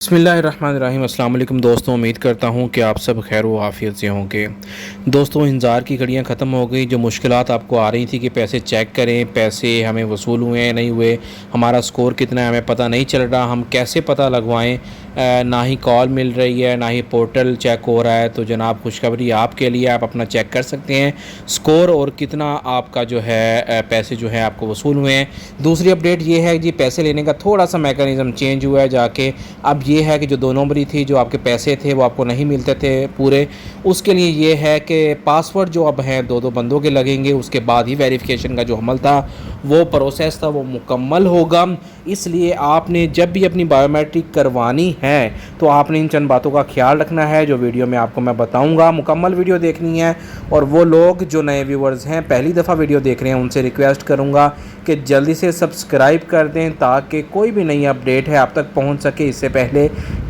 बिस्मिल्लाहिर्रहमानिर्रहीम। अस्सलाम वालेकुम दोस्तों, उम्मीद करता हूँ कि आप सब खैर व आफियत से होंगे। दोस्तों, इंतज़ार की घड़ियाँ ख़त्म हो गई। जो मुश्किलात आपको आ रही थी कि पैसे चेक करें, पैसे हमें वसूल हुए हैं नहीं हुए, हमारा स्कोर कितना है हमें पता नहीं चल रहा, हम कैसे पता लगवाएं, ना ही कॉल मिल रही है ना ही पोर्टल चेक हो रहा है। तो जनाब खुशखबरी आपके लिए, आप अपना चेक कर सकते हैं स्कोर और कितना आपका जो है पैसे जो है आपको वसूल हुए हैं। दूसरी अपडेट ये है जी, पैसे लेने का थोड़ा सा मैकेनिज़्म चेंज हुआ है जाके। अब ये है कि जो 2 नंबरी थी, जो आपके पैसे थे वो आपको नहीं मिलते थे पूरे, उसके लिए ये है कि पासवर्ड जो अब हैं 2-2 बंदों के लगेंगे। उसके बाद ही वेरिफिकेशन का जो अमल था, वो प्रोसेस था, वो मुकम्मल होगा। इसलिए आपने जब भी अपनी बायोमेट्रिक करवानी है तो आपने इन चंद बातों का ख्याल रखना है, जो वीडियो में आपको मैं बताऊंगा। मुकम्मल वीडियो देखनी है। और वो लोग जो नए व्यूवर्स हैं, पहली दफ़ा वीडियो देख रहे हैं, उनसे रिक्वेस्ट करूंगा कि जल्दी से सब्सक्राइब कर दें ताकि कोई भी नई अपडेट है आप तक पहुंच सके इससे पहले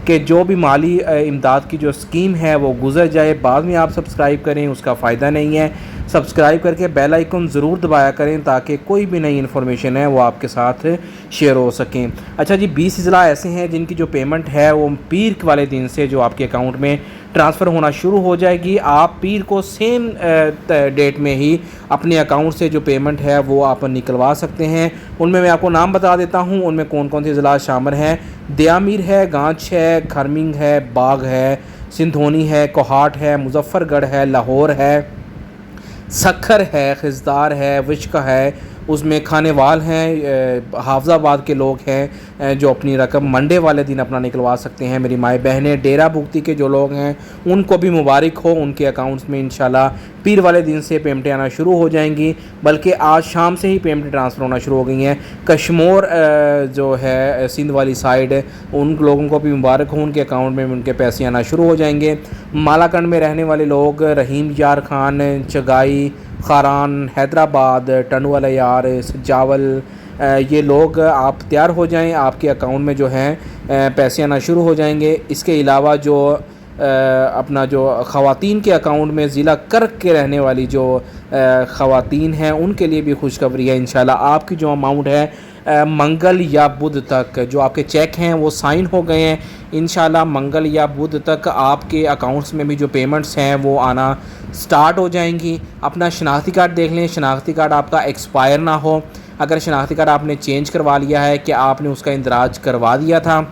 कि जो भी माली इमदाद की जो स्कीम है वो गुजर जाए। बाद में आप सब्सक्राइब करें, उसका फ़ायदा नहीं है। सब्सक्राइब करके बेल आइकन ज़रूर दबाया करें ताकि कोई भी नई इन्फॉर्मेशन है वो आपके साथ शेयर हो सकें। अच्छा जी, 20 अज़ला ऐसे हैं जिनकी जो पेमेंट है वो पीर वाले दिन से जो आपके अकाउंट में ट्रांसफ़र होना शुरू हो जाएगी। आप पीर को सेम डेट में ही अपने अकाउंट से जो पेमेंट है वो आप निकलवा सकते हैं। उनमें मैं आपको नाम बता देता हूँ, उनमें कौन कौन से अज़ला शामिल हैं। दियामीर है, गांच है, खरमिंग है, बाग है, सिंधोनी है, कोहाट है, मुजफ्फरगढ़ है, लाहौर है, सखर है, खिजदार है, विश्क है, उसमें खानेवाल हैं, हाफजाबाद के लोग हैं जो अपनी रकम मंडे वाले दिन अपना निकलवा सकते हैं। मेरी माएँ बहनें डेरा भुगती के जो लोग हैं उनको भी मुबारक हो, उनके अकाउंट्स में इंशाल्लाह पीर वाले दिन से पेमेंटें आना शुरू हो जाएंगी, बल्कि आज शाम से ही पेमेंट ट्रांसफ़र होना शुरू हो गई हैं। कश्मोर जो है सिंध वाली साइड, उन लोगों को भी मुबारक हो, उनके अकाउंट में उनके पैसे आना शुरू हो जाएंगे। मालाकंड में रहने वाले लोग, रहीम यार खान, चगाई, खारान, हैदराबाद, टंडवाला यार, सजावल, ये लोग आप तैयार हो जाएं, आपके अकाउंट में जो हैं पैसे आना शुरू हो जाएंगे। इसके अलावा जो अपना जो ख़वातीन के अकाउंट में ज़िला कर्क के रहने वाली जो ख़वातीन हैं उनके लिए भी खुशखबरी है। इंशाल्लाह आपकी जो अमाउंट है मंगल या बुध तक जो आपके चेक हैं वो साइन हो गए हैं। इंशाल्लाह मंगल या बुध तक आपके अकाउंट्स में भी जो पेमेंट्स हैं वो आना स्टार्ट हो जाएंगी। अपना शनाख्ती कार्ड देख लें, शनाख्ती कार्ड आपका एक्सपायर ना हो। अगर शनाख्ती कार्ड आपने चेंज करवा लिया है कि आपने उसका इंदराज करवा दिया था,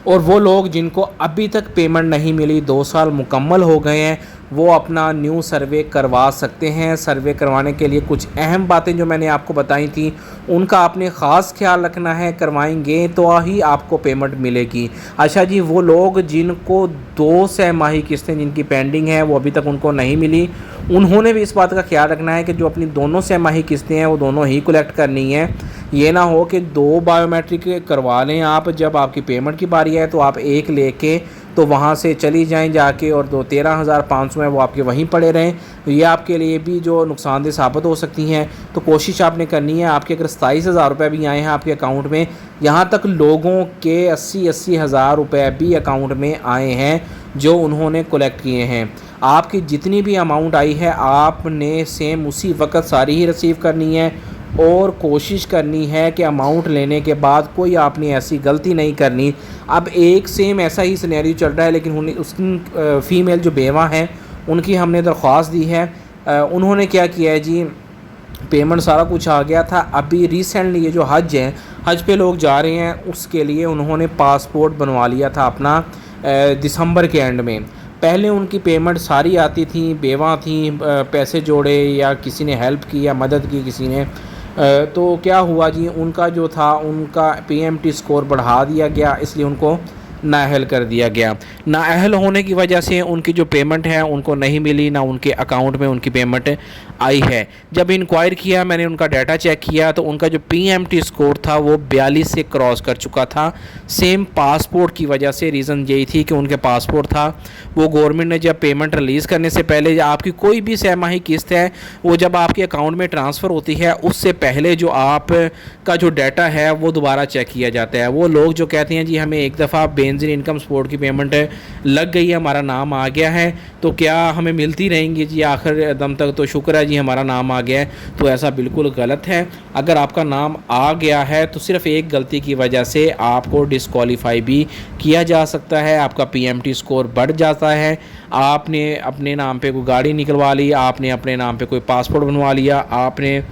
और वो लोग जिनको अभी तक पेमेंट नहीं मिली, 2 साल मुकम्मल हो गए हैं, वो अपना न्यू सर्वे करवा सकते हैं। सर्वे करवाने के लिए कुछ अहम बातें जो मैंने आपको बताई थी उनका आपने ख़ास ख्याल रखना है। करवाएंगे तो ही आपको पेमेंट मिलेगी। अच्छा जी, वो लोग जिनको 2 छमाही किस्तें जिनकी पेंडिंग है वो अभी तक उनको नहीं मिली, उन्होंने भी इस बात का ख्याल रखना है कि जो अपनी दोनों छमाही किस्तें हैं वो दोनों ही कलेक्ट करनी है। ये ना हो कि 2 बायोमेट्रिक करवा लें आप, जब आपकी पेमेंट की बारी है तो आप एक लेके तो वहाँ से चली जाएं जाके और 13,500 है वो आपके वहीं पड़े रहें। तो ये आपके लिए भी जो नुकसानदेह साबित हो सकती हैं। तो कोशिश आपने करनी है, आपके अगर 27,000 रुपये भी आए हैं आपके अकाउंट में, यहाँ तक लोगों के 80-80 हज़ार रुपये भी अकाउंट में आए हैं जो उन्होंने कलेक्ट किए हैं। आपकी जितनी भी अमाउंट आई है आपने सेम उसी वक्त सारी ही रिसीव करनी है, और कोशिश करनी है कि अमाउंट लेने के बाद कोई आपने ऐसी गलती नहीं करनी। अब एक सेम ऐसा ही सिनेरियो चल रहा है, लेकिन उसकी फ़ीमेल जो बेवा हैं उनकी हमने दरख्वास्त दी है। उन्होंने क्या किया है जी, पेमेंट सारा कुछ आ गया था। अभी रिसेंटली ये जो हज है, हज पे लोग जा रहे हैं, उसके लिए उन्होंने पासपोर्ट बनवा लिया था अपना दिसंबर के एंड में। पहले उनकी पेमेंट सारी आती थी, बेवा थी, पैसे जोड़े या किसी ने हेल्प की या मदद की किसी ने, तो क्या हुआ जी, उनका जो था उनका पीएमटी स्कोर बढ़ा दिया गया, इसलिए उनको नाअहल कर दिया गया। नाअहल होने की वजह से उनकी जो पेमेंट है उनको नहीं मिली, ना उनके अकाउंट में उनकी पेमेंट आई है। जब इंक्वायर किया, मैंने उनका डाटा चेक किया तो उनका जो पीएमटी स्कोर था वो 42 से क्रॉस कर चुका था। सेम पासपोर्ट की वजह से, रीज़न यही थी कि उनके पासपोर्ट था वो गवर्नमेंट ने जब पेमेंट रिलीज़ करने से पहले, आपकी कोई भी छमाही किस्त है वो जब आपके अकाउंट में ट्रांसफ़र होती है उससे पहले जो आप का जो डाटा है वो दोबारा चेक किया जाता है। वो लोग जो कहते हैं जी हमें एक दफ़ा बेंजीन इनकम सपोर्ट की पेमेंट लग गई है, हमारा नाम आ गया है, तो क्या हमें मिलती रहेंगी जी आखिर दम तक? तो शुक्र है जी हमारा नाम आ गया है। तो ऐसा बिल्कुल गलत है। अगर आपका नाम आ गया है तो सिर्फ एक गलती की वजह से आपको डिस्क्वालीफाई भी किया जा सकता है, आपका PMT स्कोर बढ़ जाता है। आपने अपने नाम पे कोई गाड़ी निकलवा ली, आपने अपने नाम पे कोई पासपोर्ट बनवा लिया, आपने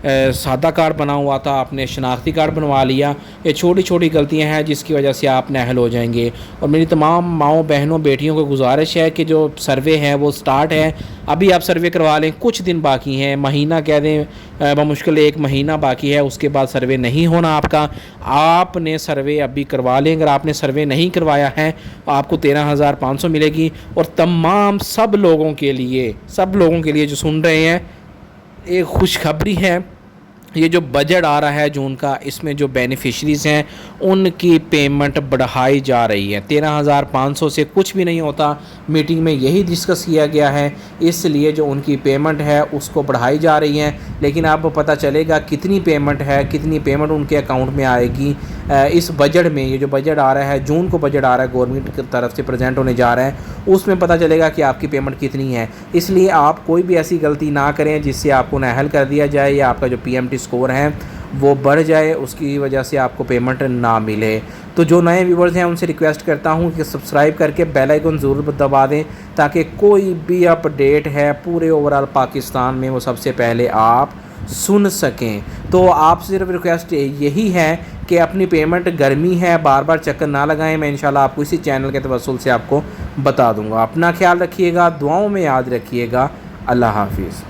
सादा कार्ड बना हुआ था, आपने शनाख्ती कार्ड बनवा लिया, ये छोटी छोटी गलतियां हैं जिसकी वजह से आप नाअहल हो जाएंगे। और मेरी तमाम माओं बहनों बेटियों को गुजारिश है कि जो सर्वे है वो स्टार्ट है, अभी आप सर्वे करवा लें, कुछ दिन बाकी हैं, महीना कह दें बमुश्किल 1 महीना बाकी है, उसके बाद सर्वे नहीं होना आपका। आपने सर्वे अभी करवा लें। अगर आपने सर्वे नहीं करवाया है तो आपको 13,500 मिलेगी। और तमाम सब लोगों के लिए जो सुन रहे हैं, एक खुशखबरी है, ये जो बजट आ रहा है जून का, इसमें जो बेनिफिशरीज़ हैं उनकी पेमेंट बढ़ाई जा रही है। 13,500 से कुछ भी नहीं होता, मीटिंग में यही डिस्कस किया गया है, इसलिए जो उनकी पेमेंट है उसको बढ़ाई जा रही है। लेकिन आपको पता चलेगा कितनी पेमेंट है, कितनी पेमेंट उनके अकाउंट में आएगी इस बजट में। ये जो बजट आ रहा है, जून को बजट आ रहा है, गवर्नमेंट की तरफ से प्रेजेंट होने जा रहा है, उसमें पता चलेगा कि आपकी पेमेंट कितनी है। इसलिए आप कोई भी ऐसी गलती ना करें जिससे आपको नाअहल कर दिया जाए या आपका जो PMT स्कोर है वो बढ़ जाए, उसकी वजह से आपको पेमेंट ना मिले। तो जो नए व्यूवर्स हैं उनसे रिक्वेस्ट करता हूं कि सब्सक्राइब करके बेल आइकन ज़रूर दबा दें, ताकि कोई भी अपडेट है पूरे ओवरऑल पाकिस्तान में वो सबसे पहले आप सुन सकें। तो आप सिर्फ रिक्वेस्ट यही है कि अपनी पेमेंट गर्मी है, बार बार चक्कर ना लगाएं। मैं इंशाल्लाह आपको इसी चैनल के तवस्सुल से आपको बता दूंगा। अपना ख्याल रखिएगा, दुआओं में याद रखिएगा। अल्लाह हाफिज़।